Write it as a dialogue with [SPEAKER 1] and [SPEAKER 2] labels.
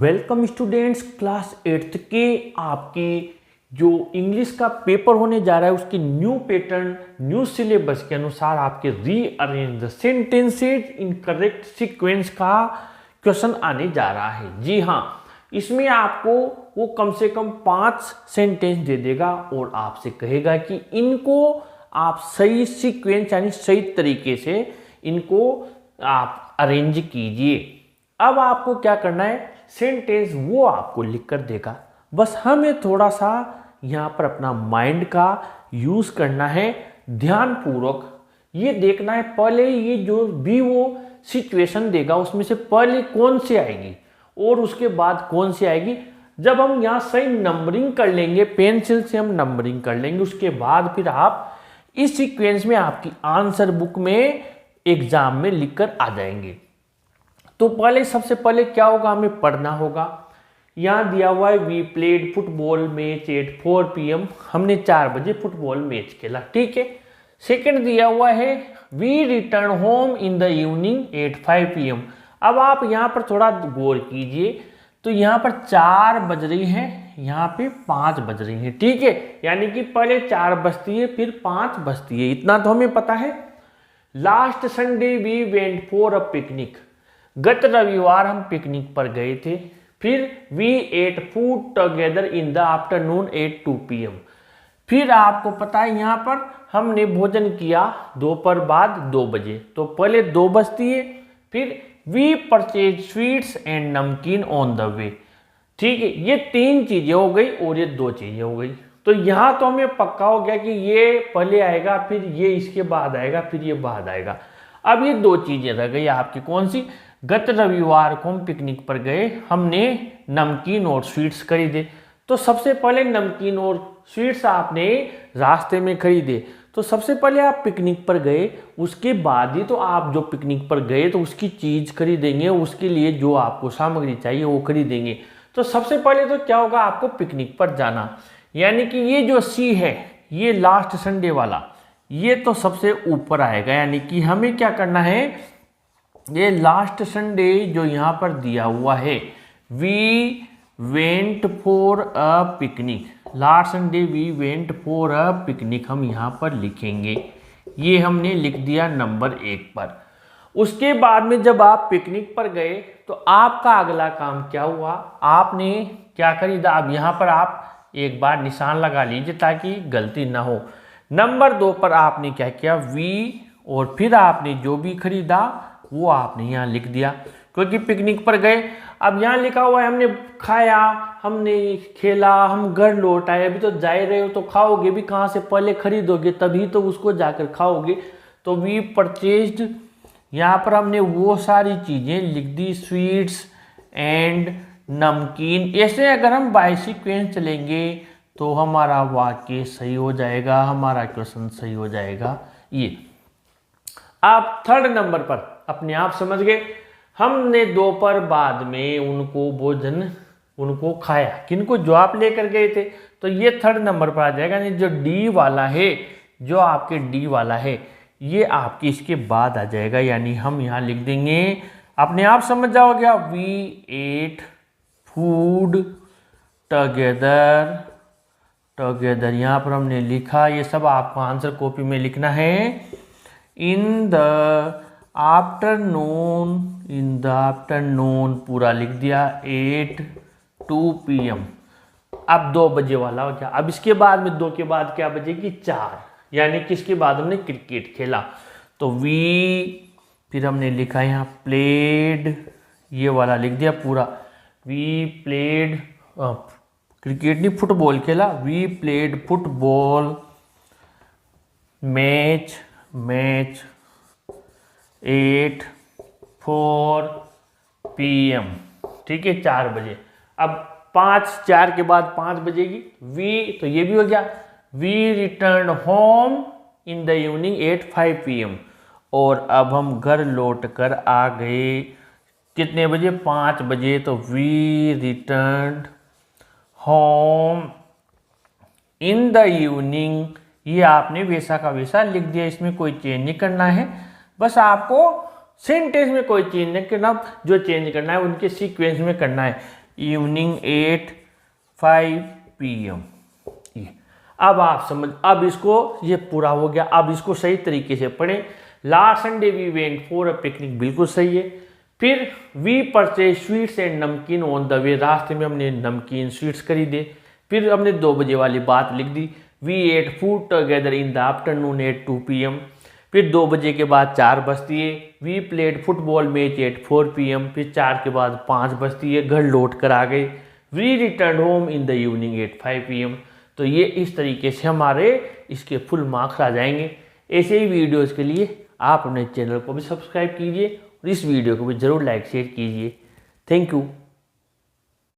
[SPEAKER 1] Welcome students, class 8th के आपके जो इंग्लिश का पेपर होने जा रहा है उसके न्यू पैटर्न न्यू सिलेबस के अनुसार आपके rearrange the sentences in correct sequence का क्वेश्चन आने जा रहा है। जी हाँ, इसमें आपको वो कम से कम 5 सेंटेंस दे देगा और आपसे कहेगा कि इनको आप सही सीक्वेंस यानी सही तरीके से इनको आप अरेंज कीजिए। अब आपको क्या करना है, सेंटेंस वो आपको लिख कर देगा, बस हमें थोड़ा सा यहाँ पर अपना माइंड का यूज़ करना है, ध्यानपूर्वक ये देखना है पहले ये जो भी वो सिचुएशन देगा उसमें से पहले कौन सी आएगी और उसके बाद कौन सी आएगी। जब हम यहाँ सही नंबरिंग कर लेंगे, पेंसिल से हम नंबरिंग कर लेंगे, उसके बाद फिर आप इस सीक्वेंस में आपकी आंसर बुक में एग्जाम में लिख कर आ जाएंगे। तो पहले सबसे पहले क्या होगा, हमें पढ़ना होगा। यहाँ दिया हुआ है we played football match at 4 PM, हमने 4 बजे फुटबॉल मैच खेला, ठीक है। सेकंड दिया हुआ है we return home in the evening at 5 PM। अब आप यहाँ पर थोड़ा गौर कीजिए, तो यहाँ पर 4 बज रही हैं, यहाँ पे 5 बज रही हैं, ठीक है। यानी कि पहले 4 बजती है फिर 5 बजती है, इतना तो हमें पता है। Last Sunday we went for a picnic, गत रविवार हम पिकनिक पर गए थे। फिर we ate food together in the afternoon at 2 PM। फिर आपको पता है यहाँ पर हमने भोजन किया दोपहर बाद 2 बजे, तो पहले 2 बजती है। फिर we purchase sweets and namkeen on the वे, ठीक है। ये 3 चीजें हो गई और ये 2 चीजें हो गई। तो यहाँ तो हमें पक्का हो गया कि ये पहले आएगा, फिर ये इसके बाद आएगा, फिर ये बाद आएगा। अब ये 2 चीजें रह गई आपकी, कौन सी? गत रविवार को हम पिकनिक पर गए, हमने नमकीन और स्वीट्स खरीदे। तो सबसे पहले नमकीन और स्वीट्स आपने रास्ते में खरीदे, तो सबसे पहले आप पिकनिक पर गए, उसके बाद ही तो आप जो पिकनिक पर गए तो उसकी चीज़ खरीदेंगे, उसके लिए जो आपको सामग्री चाहिए वो खरीदेंगे। तो सबसे पहले तो क्या होगा, आपको पिकनिक पर जाना, यानी कि ये जो सी है ये लास्ट संडे वाला, ये तो सबसे ऊपर आएगा। यानी कि हमें क्या करना है, ये लास्ट संडे जो यहाँ पर दिया हुआ है we went for a picnic, last Sunday we went for a picnic हम यहाँ पर लिखेंगे। ये हमने लिख दिया नंबर 1 पर। उसके बाद में जब आप पिकनिक पर गए तो आपका अगला काम क्या हुआ, आपने क्या खरीदा। अब यहाँ पर आप एक बार निशान लगा लीजिए ताकि गलती ना हो। नंबर 2 पर आपने क्या किया, वी, और फिर आपने जो भी खरीदा वो आपने यहाँ लिख दिया, क्योंकि पिकनिक पर गए। अब यहाँ लिखा हुआ है हमने खाया, हमने खेला, हम घर लौट आए। अभी तो जा ही रहे हो तो खाओगे भी कहाँ से, पहले खरीदोगे तभी तो उसको जाकर खाओगे। तो वी परचेज्ड, यहाँ पर हमने वो सारी चीज़ें लिख दी, स्वीट्स एंड नमकीन। ऐसे अगर हम बाय सीक्वेंस चलेंगे तो हमारा वाक्य सही हो जाएगा, हमारा क्वेश्चन सही हो जाएगा। ये आप 3rd नंबर पर अपने आप समझ गए, हमने दोपहर बाद में उनको भोजन उनको खाया, किनको, जो आप लेकर गए थे। तो ये 3rd नंबर पर आ जाएगा। यानी जो डी वाला है, जो आपके डी वाला है ये आपके इसके बाद आ जाएगा। यानी हम यहाँ लिख देंगे, अपने आप समझ जाओगे, we ate food together, together यहाँ पर हमने लिखा, ये सब आपको आंसर कॉपी में लिखना है। इन the afternoon, in the afternoon पूरा लिख दिया, 8 2 PM। अब 2 बजे वाला हो गया। अब इसके बाद में 2 के बाद क्या बजेगी, 4, यानी कि इसके बाद हमने क्रिकेट खेला। तो वी, फिर हमने लिखा यहाँ प्लेड, ये वाला लिख दिया पूरा, वी प्लेड, क्रिकेट नहीं फुटबॉल खेला, we played football match 8 4 PM, ठीक है, 4 बजे। अब 4 के बाद 5 बजेगी, वी, तो ये भी हो गया, we return home in the evening at 5 PM। और अब हम घर लौट कर आ गए कितने बजे, 5 बजे। तो we return home in the evening, ये आपने वैसा का वैसा लिख दिया, इसमें कोई चेंज नहीं करना है। बस आपको सेंटेंस में कोई चेंज नहीं करना, जो चेंज करना है उनके सीक्वेंस में करना है। Evening 8:05 PM। अब आप समझ, अब इसको ये पूरा हो गया। अब इसको सही तरीके से पढ़ें। Last Sunday we went for a picnic, बिल्कुल सही है। फिर we purchase sweets and namkeen on the way, रास्ते में हमने नमकीन स्वीट्स खरीदे। फिर हमने 2 बजे वाली बात लिख दी। We ate food together in the afternoon at 2 PM। फिर 2 बजे के बाद 4 बजती है। We played football match at 4 PM। फिर 4 के बाद 5 बजती है, घर लौट कर आ गए। We return home in the evening at 5 PM। तो ये इस तरीके से हमारे इसके फुल मार्क्स आ जाएंगे। ऐसे ही वीडियोज़ के लिए आप अपने चैनल को भी सब्सक्राइब कीजिए और इस वीडियो को भी ज़रूर लाइक शेयर कीजिए। Thank you.